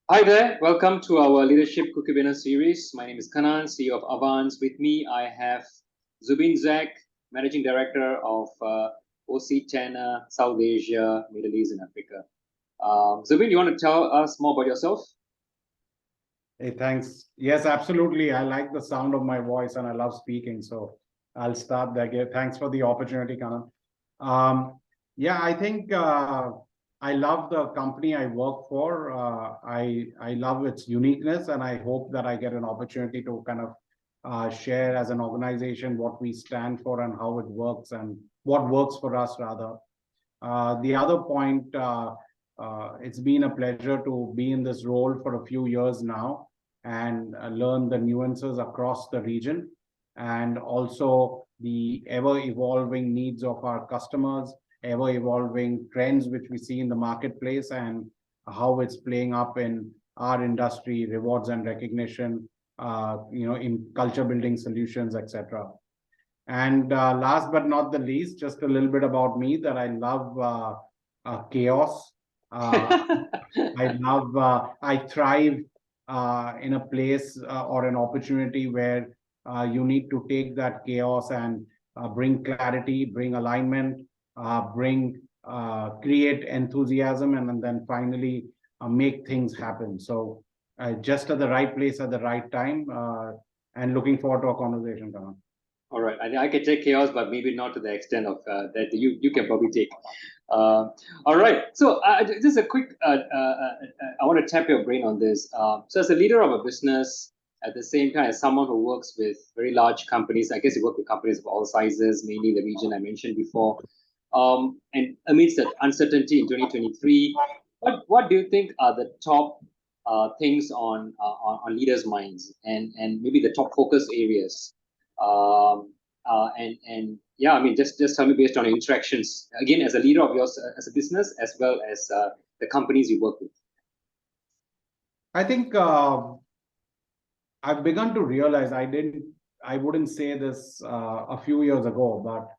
Hi there, welcome to our Leadership Quickiebinar series. My name is Kanan, CEO of Avance. With me, I have Zubin, Zack, Managing Director of OC China, South Asia, Middle East, and Africa. Zubin, you want to tell us more about yourself? Hey, thanks. Yes, absolutely. I like the sound of my voice and I love speaking. So I'll start there. Thanks for the opportunity, Kanan. Yeah, I think I love the company I work for. I love its uniqueness, and I hope that I get an opportunity to kind of share as an organization what we stand for and how it works and what works for us, rather. The other point, it's been a pleasure to be in this role for a few years now and learn the nuances across the region and also the ever-evolving needs of our customers, ever-evolving trends which we see in the marketplace, and how it's playing up in our industry, rewards and recognition, in culture building solutions, etc. And last but not the least, just a little bit about me, that I love chaos. I thrive in a place or an opportunity where you need to take that chaos and bring clarity, bring alignment, create enthusiasm, and then finally make things happen. So just at the right place at the right time, and looking forward to a conversation, Karan. All right, I can take chaos, but maybe not to the extent of that you can probably take. All right, so just a quick, I want to tap your brain on this. So as a leader of a business, at the same time as someone who works with very large companies, I guess you work with companies of all sizes, mainly the region I mentioned before. And amidst that uncertainty in 2023, what do you think are the top things on leaders' minds and maybe the top focus areas? And yeah, I mean, just tell me based on your interactions again as a leader of yours as a business as well as the companies you work with. I think I've begun to realize I wouldn't say this a few years ago, but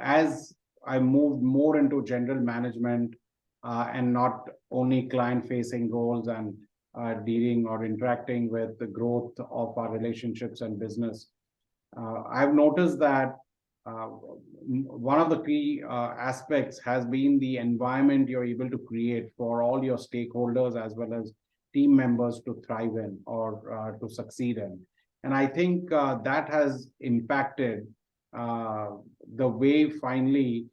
as I moved more into general management and not only client-facing roles and dealing or interacting with the growth of our relationships and business, I've noticed that one of the key aspects has been the environment you're able to create for all your stakeholders as well as team members to thrive in or to succeed in. And I think that has impacted the way finally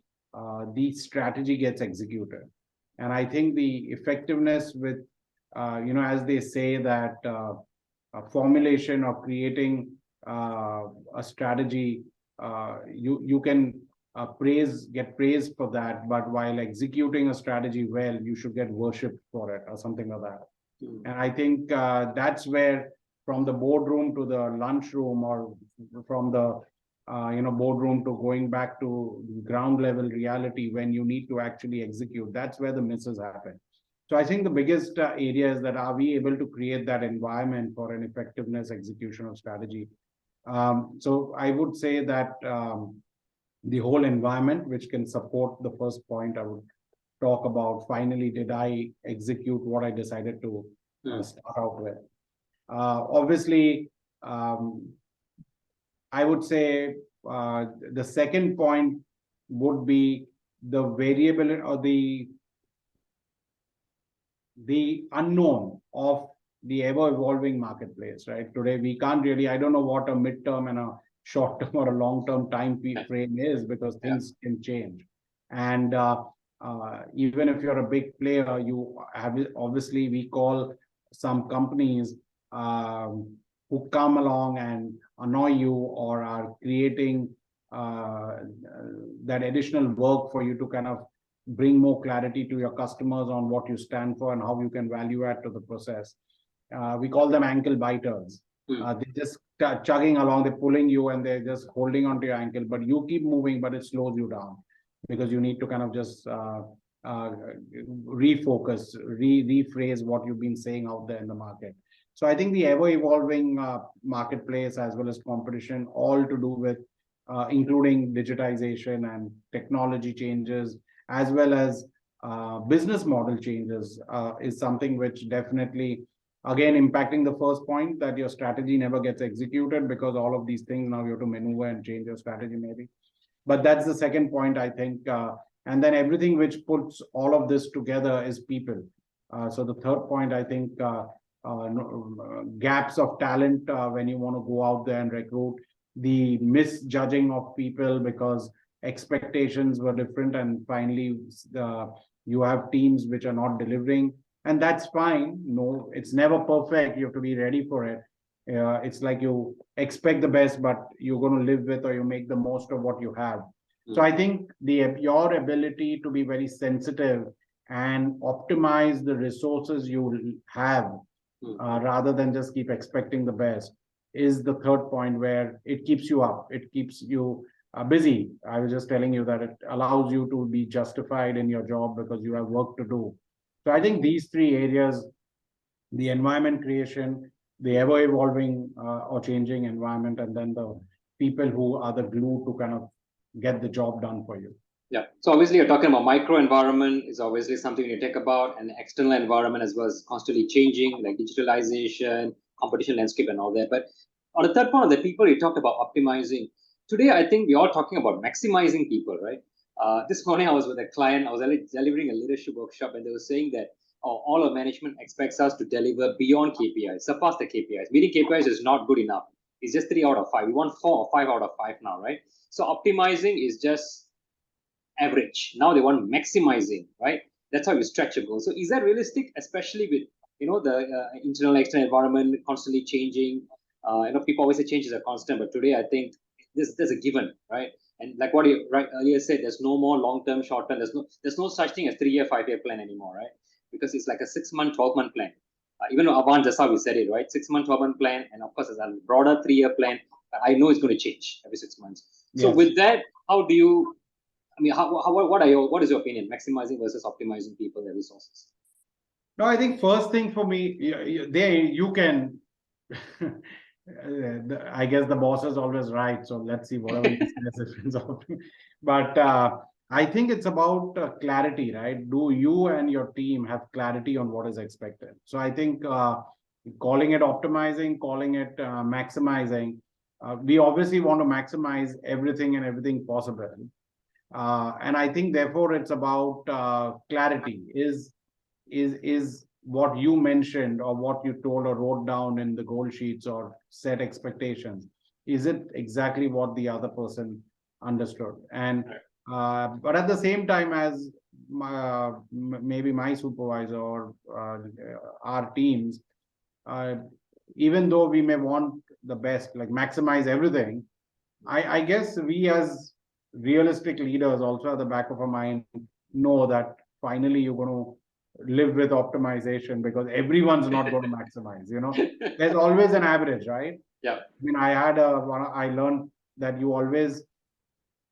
the strategy gets executed. And I think the effectiveness with, as they say that a formulation of creating a strategy, you can get praised for that, but while executing a strategy well, you should get worshipped for it or something like that. And I think that's where, from the boardroom to the lunchroom, or from the boardroom to going back to ground level reality, when you need to actually execute, that's where the misses happen. So I think the biggest area is that, are we able to create that environment for an effectiveness execution of strategy? So I would say that the whole environment, which can support the first point, I would talk about, finally, did I execute what I decided to start out with? Obviously, I would say the second point would be the variability or the unknown of the ever-evolving marketplace, right? Today, we can't really, I don't know what a midterm and a short-term or a long-term time frame is, because things can change. And even if you're a big player, you have, obviously, we call some companies who come along and annoy you or are creating that additional work for you to kind of bring more clarity to your customers on what you stand for and how you can value add to the process. We call them ankle biters. They're just chugging along, they're pulling you and they're just holding onto your ankle, but you keep moving, but it slows you down because you need to kind of just refocus, rephrase what you've been saying out there in the market. So I think the ever-evolving marketplace as well as competition, all to do with including digitization and technology changes, as well as business model changes is something which definitely, again, impacting the first point that your strategy never gets executed because all of these things now you have to maneuver and change your strategy maybe. But that's the second point, I think. And then everything which puts all of this together is people. So the third point, I think, gaps of talent when you want to go out there and recruit, the misjudging of people because expectations were different, and finally you have teams which are not delivering, and that's fine. No, it's never perfect. You have to be ready for it. It's like you expect the best, but you're going to live with, or you make the most of what you have. So I think your ability to be very sensitive and optimize the resources you have rather than just keep expecting the best is the third point, where it keeps you up. It keeps you busy. I was just telling you that it allows you to be justified in your job because you have work to do. So I think these three areas, the environment creation, the ever evolving or changing environment, and then the people who are the glue to kind of get the job done for you. Yeah. So obviously you're talking about micro environment is obviously something you take about, and the external environment as well as constantly changing, like digitalization, competition landscape and all that. But on the third point of the people, you talked about optimizing. Today, I think we're all talking about maximizing people, right? This morning I was with a client, I was delivering a leadership workshop, and they were saying that all of management expects us to deliver beyond KPIs, surpass the KPIs. Meeting KPIs is not good enough. It's just 3 out of 5. We want 4 or 5 out of 5 now, right? So optimizing is just average. Now they want maximizing, right? That's how you stretch a goal. So is that realistic, especially with the internal external environment constantly changing? People always say change is a constant, but today I think there's a given, right? And like what you earlier said, there's no more long-term, short-term. There's no such thing as 3-year, 5-year plan anymore, right? Because it's like a 6-month, 12-month plan. Even though Avant, that's how we said it, right? 6-month, 12-month plan, and of course there's a broader 3-year plan. But I know it's going to change every 6 months. So Yes. with that, how do you? I mean, what is your opinion? Maximizing versus optimizing people and resources? No, I think first thing for me, you can. I guess the boss is always right. So let's see whatever he says. But I think it's about clarity, right? Do you and your team have clarity on what is expected? So I think calling it optimizing, calling it maximizing, we obviously want to maximize everything possible. And I think therefore it's about clarity. Is what you mentioned or what you told or wrote down in the goal sheets or set expectations, is it exactly what the other person understood? And but at the same time, as maybe my supervisor or our teams, even though we may want the best, like maximize everything, I guess we as realistic leaders also at the back of our mind know that finally you're going to live with optimization because everyone's not going to maximize. There's always an average, right? Yeah. I mean, I learned that you always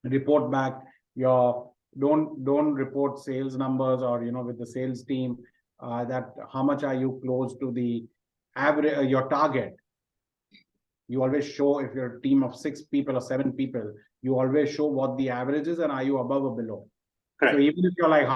report back your don't report sales numbers or with the sales team that how much are you close to the average your target. You always show, if you're a team of 6 people or 7 people, you always show what the average is and are you above or below. Correct. So even if you're like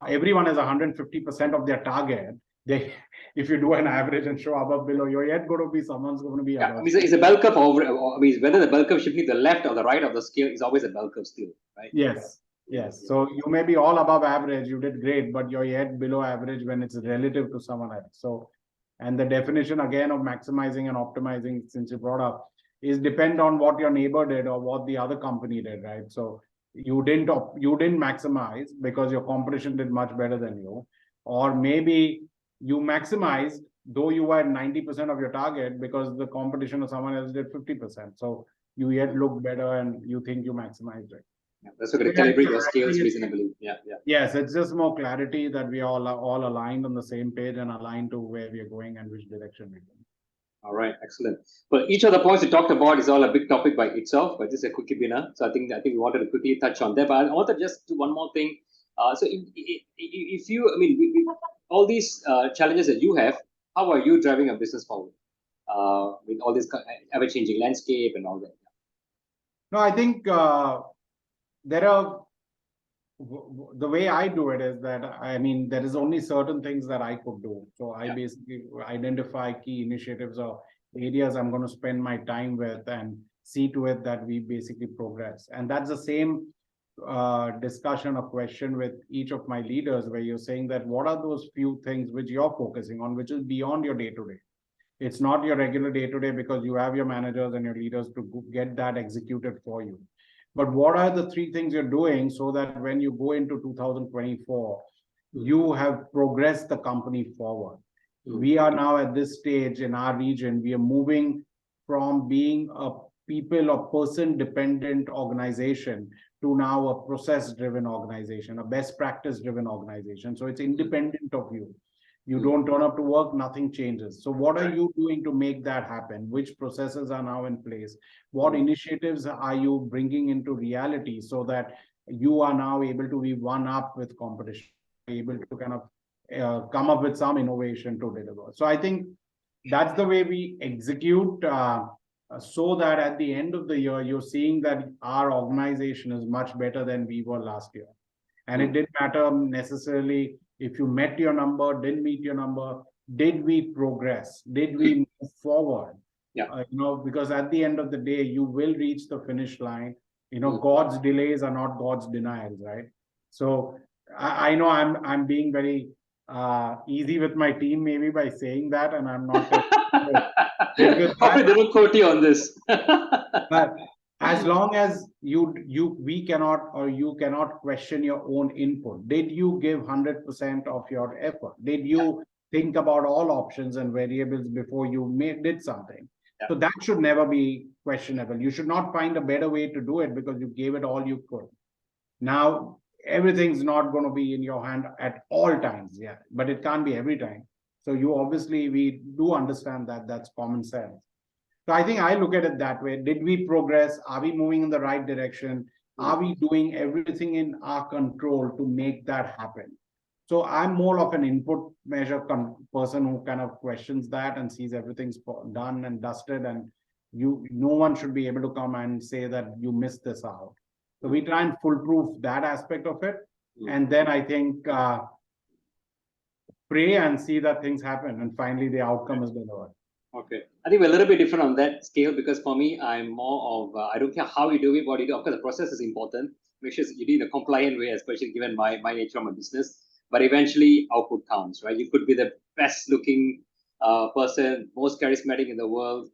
everyone is 150% of their target, if you do an average and show above below, you're yet going to be someone's going to be above. I mean, it's a bell curve over. I mean, whether the bell curve should be the left or the right of the scale is always a bell curve still, right? Yes. So you may be all above average, you did great, but you're yet below average when it's relative to someone else. So, and the definition again of maximizing and optimizing, since you brought up, is depend on what your neighbor did or what the other company did, right? So you didn't maximize because your competition did much better than you, or maybe you maximized though you were at 90% of your target because the competition or someone else did 50%. So you yet look better and you think you maximized it. Yeah, that's going to calibrate your skills reasonably. Yeah. Yes, it's just more clarity that we all are all aligned on the same page and aligned to where we are going and which direction we're going. All right, excellent. Well, each of the points you talked about is all a big topic by itself, but this is a Quickiebinar. So I think we wanted to quickly touch on that. But I want to just do one more thing. So if you, I mean, all these challenges that you have, how are you driving a business forward with all this ever-changing landscape and all that? No, I think there are the way I do it is that, I mean, there is only certain things that I could do. So I basically identify key initiatives or areas I'm going to spend my time with and see to it that we basically progress. And that's the same discussion or question with each of my leaders, where you're saying that what are those few things which you're focusing on, which is beyond your day-to-day. It's not your regular day-to-day because you have your managers and your leaders to get that executed for you. But what are the three things you're doing so that when you go into 2024, you have progressed the company forward? We are now at this stage in our region, we are moving from being a people or person dependent organization to now a process driven organization, a best practice driven organization. So it's independent of you. You don't turn up to work, nothing changes. So what are you doing to make that happen? Which processes are now in place? What initiatives are you bringing into reality so that you are now able to be one up with competition, able to kind of come up with some innovation to deliver? So I think that's the way we execute, so that at the end of the year, you're seeing that our organization is much better than we were last year. And it didn't matter necessarily if you met your number, didn't meet your number, did we progress? Did we move forward? Because at the end of the day, you will reach the finish line. God's delays are not God's denials, right? So I know I'm being very easy with my team, maybe by saying that, and I'm not. Probably they will quote you on this. But as long as we cannot, or you cannot question your own input. Did you give 100% of your effort? Did you think about all options and variables before you did something? So that should never be questionable. You should not find a better way to do it because you gave it all you could. Now, everything's not going to be in your hand at all times, but it can't be every time. So we do understand that that's common sense. So I think I look at it that way. Did we progress? Are we moving in the right direction? Are we doing everything in our control to make that happen? So I'm more of an input measure person who kind of questions that and sees everything's done and dusted, and no one should be able to come and say that you missed this out. So we try and foolproof that aspect of it. And then I think pray and see that things happen and finally the outcome is delivered. Okay. I think we're a little bit different on that scale because for me, I'm more of, I don't care how you do it, what you do. Of course, the process is important. Make sure you do it in a compliant way, especially given my nature of my business. But eventually, output counts, right? You could be the best looking person, most charismatic in the world.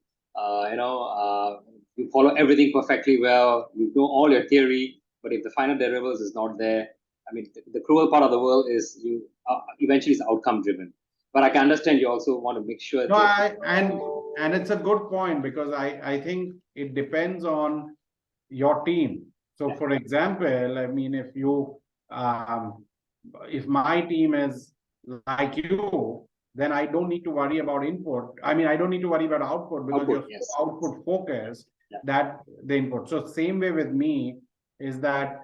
You follow everything perfectly well. You know all your theory. But if the final deliverables is not there, I mean, the cruel part of the world is you eventually is outcome driven. But I can understand you also want to make sure. No, and it's a good point because I think it depends on your team. So, for example, I mean, if my team is like you, then I don't need to worry about input. I mean, I don't need to worry about output because you're so output focused that the input. So, same way with me is that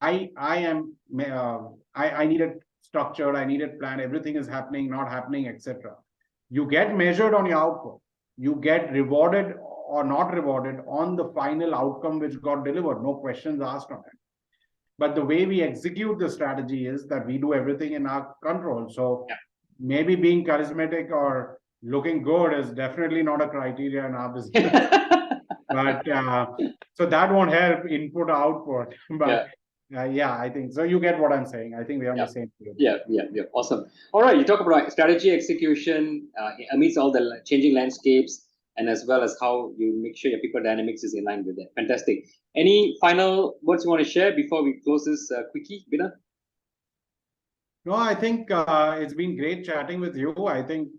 I need it structured, I need it planned, everything is happening, not happening, etc. You get measured on your output. You get rewarded or not rewarded on the final outcome which got delivered. No questions asked on it. But the way we execute the strategy is that we do everything in our control. So maybe being charismatic or looking good is definitely not a criteria in our business. But so that won't help input output. But I think so. You get what I'm saying. I think we're on the same page. Yeah. Awesome. All right. You talk about strategy execution amidst all the changing landscapes, and as well as how you make sure your people dynamics is in line with that. Fantastic. Any final words you want to share before we close this Quickiebiner? No, I think it's been great chatting with you. I think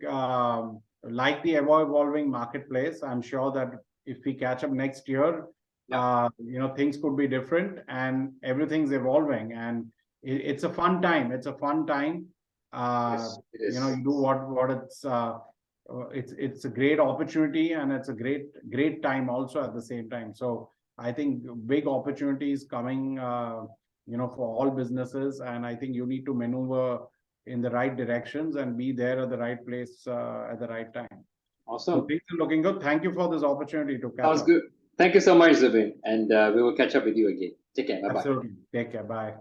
like the ever-evolving marketplace, I'm sure that if we catch up next year, things could be different and everything's evolving, and it's a fun time. It's a fun time. You do what it's a great opportunity, and it's a great time also at the same time. So I think big opportunities coming, for all businesses, and I think you need to maneuver in the right directions and be there at the right place at the right time. Awesome. So things are looking good. Thank you for this opportunity to catch up. Sounds good. Thank you so much, Zubin, and we will catch up with you again. Take care. Bye bye. Absolutely. Take care. Bye.